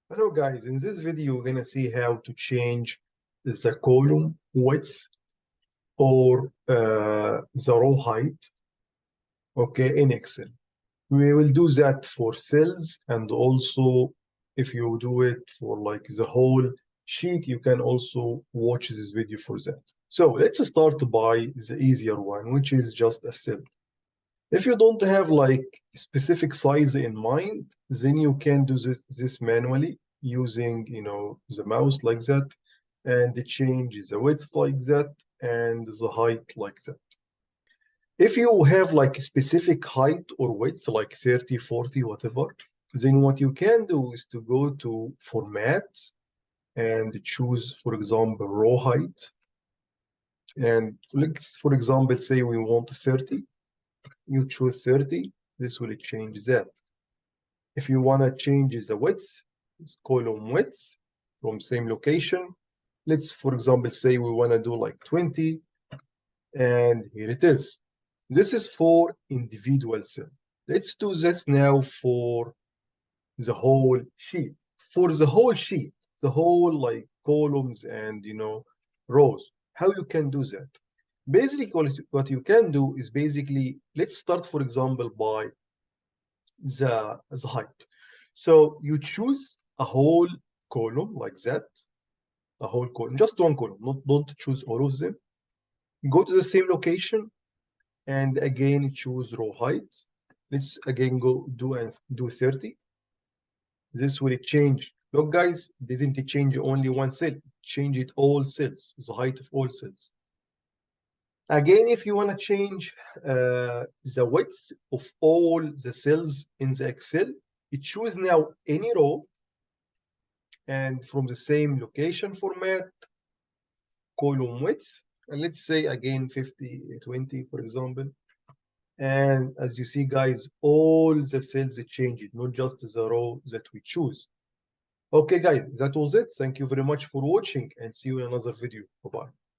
Hello guys, in this video we're gonna see how to change the column width or the row height, okay, in Excel. We will do that for cells, and also if you do it for like the whole sheet, you can also watch this video for that. So let's start by the easier one, which is just a cell. If you don't have like specific size in mind, then you can do this manually using, the mouse like that, and change the width like that and the height like that. If you have like a specific height or width, like 30, 40, whatever, then what you can do is to go to Format and choose, for example, row height. And let's, for example, say we want 30. You choose 30, this will change that. If you want to change the width, it's column width from same location. Let's, for example, say we want to do like 20, and here it is. This is for individual cell. Let's do this now for the whole sheet. For the whole sheet, the whole like columns and rows, how you can do that? Basically, what you can do is basically, let's start, for example, by the height. So you choose a whole column like that, a whole column, just one column, don't choose all of them. Go to the same location and again choose row height. Let's again go do 30. This will change. Look, guys, didn't it change only one cell? Change it all cells, the height of all cells. Again, if you want to change the width of all the cells in the Excel, you choose now any row, and from the same location format, column width, and let's say again 50, 20, for example. And as you see, guys, all the cells changed, not just the row that we choose. Okay, guys, that was it. Thank you very much for watching, and see you in another video. Bye-bye.